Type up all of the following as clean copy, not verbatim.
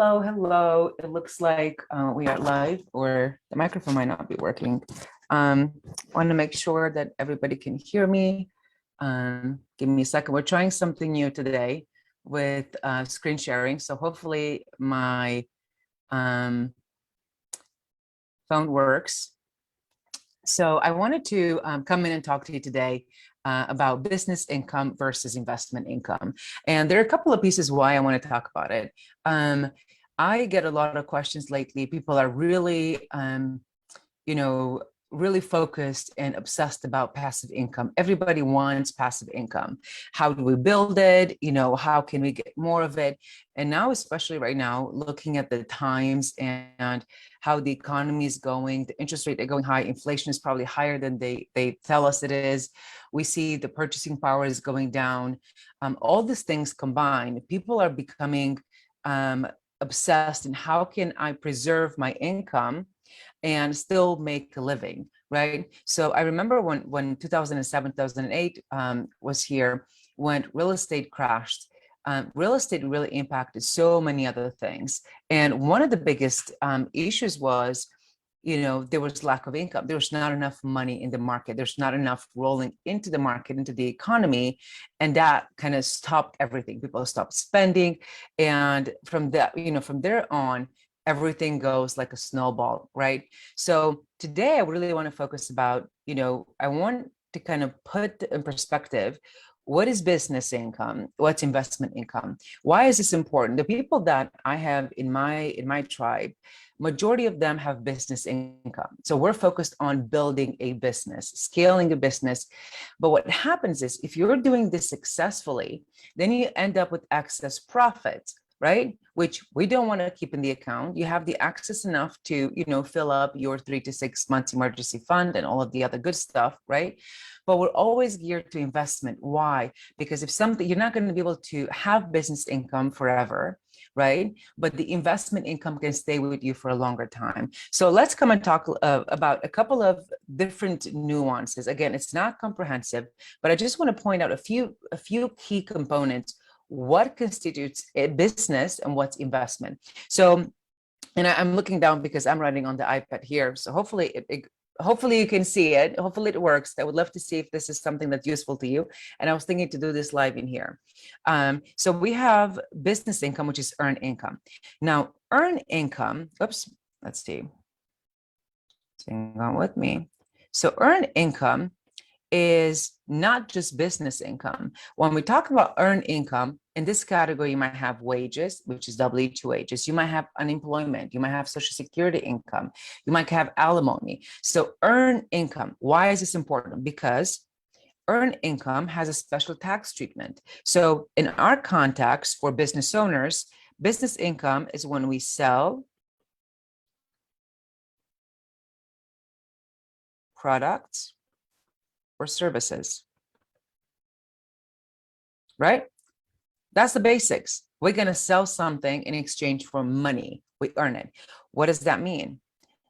Hello, hello. It looks like we are live, or the microphone might not be working. Want to make sure that everybody can hear me. Give me a second. We're trying something new today with screen sharing. So hopefully my phone works. So I wanted to come in and talk to you today about business income versus investment income. And there are a couple of pieces why I want to talk about it. I get a lot of questions lately. People are really, really focused and obsessed about passive income. Everybody wants passive income. How do we build it? How can we get more of it? And now, especially right now, looking at the times and how the economy is going, the interest rate are going high, inflation is probably higher than they tell us it is. We see the purchasing power is going down. All these things combined, people are becoming obsessed in how can I preserve my income and still make a living, right? So I remember when 2007, 2008 was here, when real estate crashed. Real estate really impacted so many other things. And one of the biggest issues was, there was lack of income. There was not enough money in the market. There's not enough rolling into the market, into the economy. And that kind of stopped everything. People stopped spending. And from that, from there on, everything goes like a snowball, right? So today I really want to focus about, I want to kind of put in perspective, what is business income? What's investment income? Why is this important? The people that I have in my tribe, majority of them have business income. So we're focused on building a business, scaling a business. But what happens is if you're doing this successfully, then you end up with excess profits, right? Which we don't want to keep in the account. You have the access enough to, fill up your 3 to 6 months emergency fund and all of the other good stuff, right? But we're always geared to investment. Why? Because if something, you're not going to be able to have business income forever, right? But the investment income can stay with you for a longer time. So let's come and talk about a couple of different nuances. Again, it's not comprehensive, but I just want to point out a few key components. What constitutes a business and what's investment? So, and I'm looking down because I'm writing on the iPad here. So hopefully hopefully you can see it. Hopefully it works. I would love to see if this is something that's useful to you. And I was thinking to do this live in here. So we have business income, which is earned income. Now, earned income, oops, let's see. Hang on with me. So earned income is not just business income. When we talk about earned income, in this category, you might have wages, which is W-2 wages. You might have unemployment. You might have Social Security income. You might have alimony. So earned income, why is this important? Because earned income has a special tax treatment. So in our context for business owners, business income is when we sell products or services, right? That's the basics. We're going to sell something in exchange for money. We earn it. What does that mean?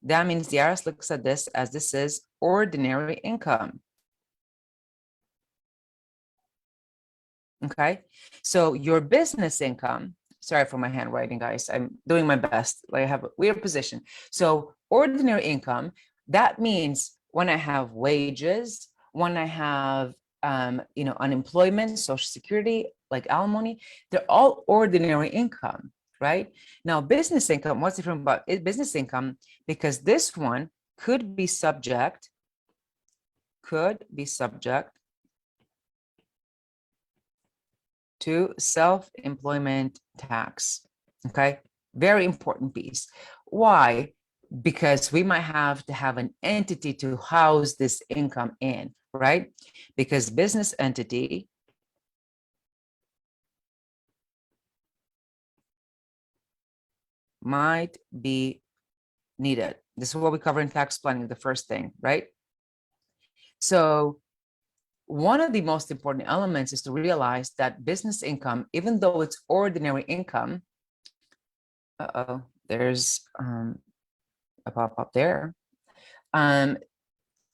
That means the IRS looks at this as this is ordinary income. Okay. So your business income, sorry for my handwriting, guys. I'm doing my best. I have a weird position. So ordinary income, that means when I have wages, when I have unemployment, Social Security, like alimony, they're all ordinary income, right? Now, business income, what's different about business income? Because this one could be subject to self-employment tax, okay? Very important piece. Why? Because we might have to have an entity to house this income in, right? Because business entity might be needed. This is what we cover in tax planning, the first thing, right? So one of the most important elements is to realize that business income, even though it's ordinary income, there's a pop-up there.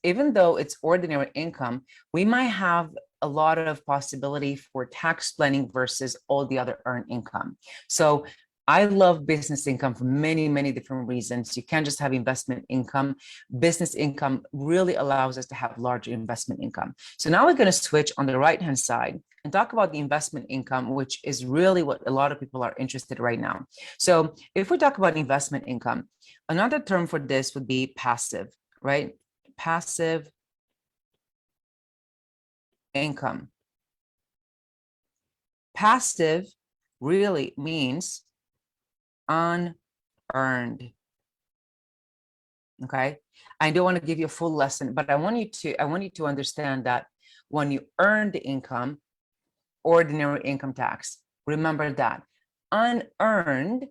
Even though it's ordinary income, we might have a lot of possibility for tax planning versus all the other earned income. So I love business income for many, many different reasons. You can't just have investment income. Business income really allows us to have larger investment income. So now we're going to switch on the right-hand side and talk about the investment income, which is really what a lot of people are interested in right now. So if we talk about investment income, another term for this would be passive, right? Passive income. Passive really means unearned. Okay. I don't want to give you a full lesson, but I want you to understand that when you earn the income, ordinary income tax, remember that. Unearned,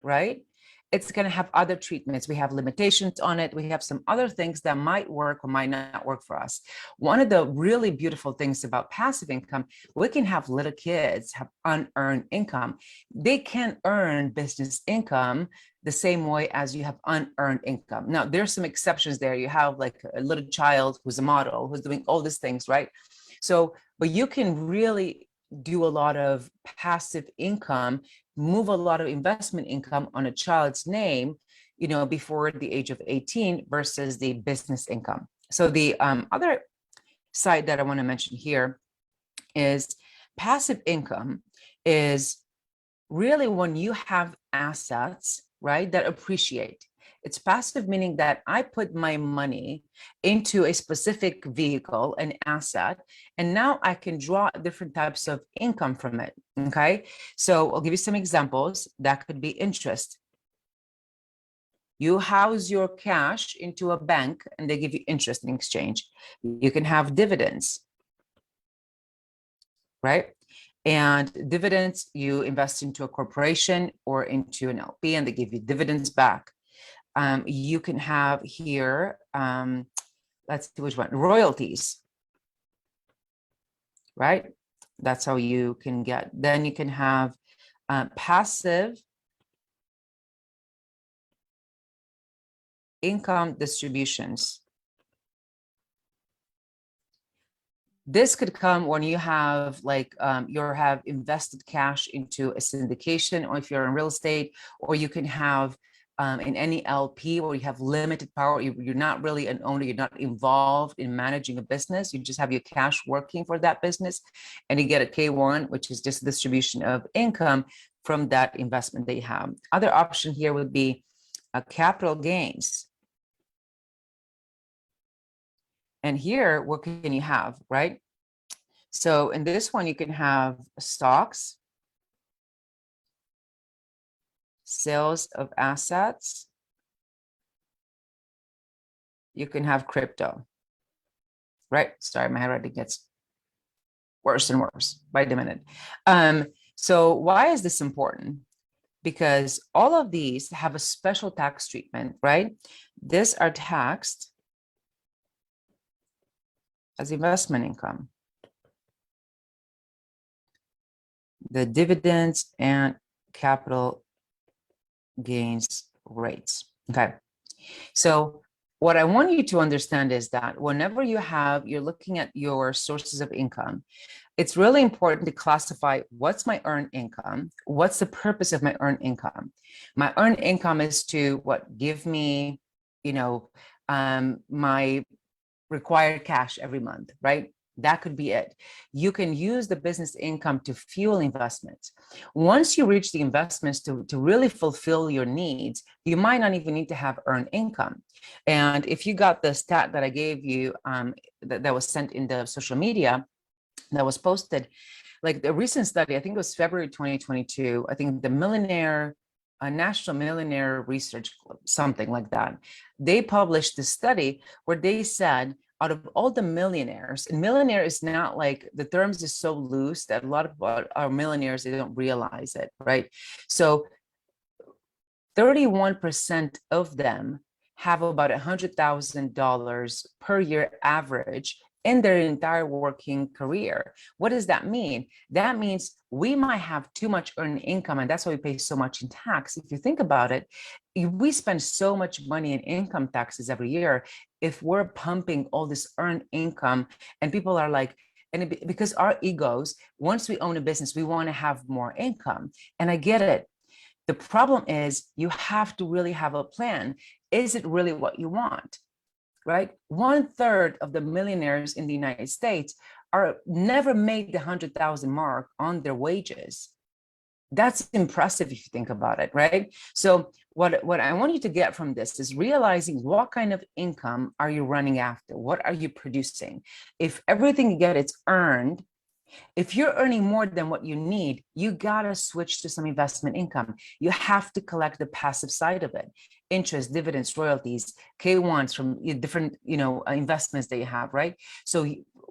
right? It's going to have other treatments. We have limitations on it. We have some other things that might work or might not work for us. One of the really beautiful things about passive income, we can have little kids have unearned income. They can earn business income the same way as you have unearned income. Now, there's some exceptions there. You have like a little child who's a model, who's doing all these things, right? So, but you can really do a lot of passive income, move a lot of investment income on a child's name, before the age of 18 versus the business income. So the other side that I want to mention here is passive income is really when you have assets, right, that appreciate. It's passive, meaning that I put my money into a specific vehicle, an asset, and now I can draw different types of income from it. Okay. So I'll give you some examples. That could be interest. You house your cash into a bank and they give you interest in exchange. You can have dividends, right? And dividends, you invest into a corporation or into an LP and they give you dividends back. You can have here, let's see which one, royalties, right? That's how you can get. Then you can have passive income distributions. This could come when you have like you have invested cash into a syndication, or if you're in real estate, or you can have in any LP where you have limited power, you're not really an owner, you're not involved in managing a business, you just have your cash working for that business, and you get a K1, which is just distribution of income from that investment that you have. Other option here would be capital gains. And here, what can you have, right? So in this one, you can have stocks, sales of assets. You can have crypto, right? Sorry, my handwriting gets worse and worse by the minute. So why is this important? Because all of these have a special tax treatment, right? These are taxed as investment income. The dividends and capital gains rates. Okay. So what I want you to understand is that whenever you're looking at your sources of income, it's really important to classify what's my earned income, what's the purpose of my earned income. My earned income is to give me, my required cash every month, right? That could be it. You can use the business income to fuel investments. Once you reach the investments to really fulfill your needs, you might not even need to have earned income. And if you got the stat that I gave you that was sent in the social media, that was posted, like the recent study, I think it was February 2022, I think the National Millionaire Research Club, something like that, they published this study where they said, out of all the millionaires, and millionaire is not like, the terms is so loose that a lot of our millionaires, they don't realize it, right? So 31% of them have about $100,000 per year average in their entire working career. What does that mean? That means we might have too much earned income, and that's why we pay so much in tax. If you think about it, we spend so much money in income taxes every year. If we're pumping all this earned income, and people are like, because our egos, once we own a business, we want to have more income. And I get it. The problem is you have to really have a plan. Is it really what you want? Right? 1/3 of the millionaires in the United States are never made the 100,000 mark on their wages. That's impressive if you think about it, right? So what I want you to get from this is realizing what kind of income are you running after? What are you producing? If everything you get is earned, if you're earning more than what you need, you gotta switch to some investment income. You have to collect the passive side of it. Interest, dividends, royalties, K1s from different, investments that you have, right? So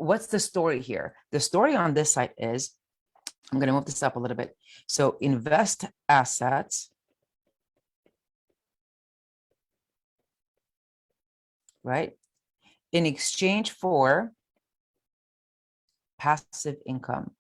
what's the story here? The story on this side is, I'm going to move this up a little bit. So invest assets, right, in exchange for passive income.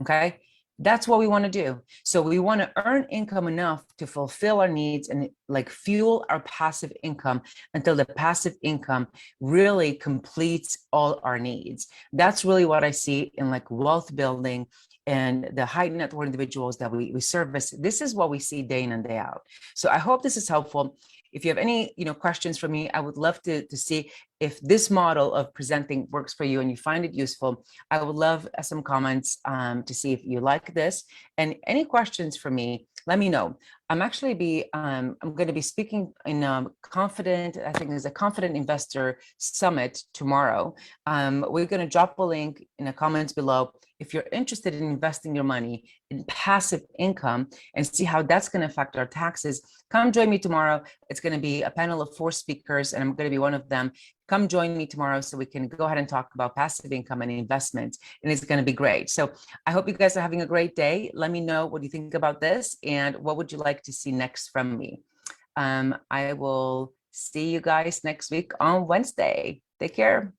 Okay, that's what we want to do. So we want to earn income enough to fulfill our needs and like fuel our passive income until the passive income really completes all our needs. That's really what I see in like wealth building and the high net worth individuals that we service. This is what we see day in and day out. So I hope this is helpful. If you have any questions for me, I would love to see if this model of presenting works for you and you find it useful. I would love some comments to see if you like this. And any questions for me, let me know. I'm going to be speaking in I think there's a Confident Investor Summit tomorrow. We're going to drop a link in the comments below if you're interested in investing your money in passive income and see how that's going to affect our taxes. Come join me tomorrow. It's going to be a panel of 4 speakers, and I'm going to be one of them. Come join me tomorrow so we can go ahead and talk about passive income and investments, and it's going to be great. So I hope you guys are having a great day. Let me know what you think about this and what would you like to see next from me. I will see you guys next week on Wednesday. Take care.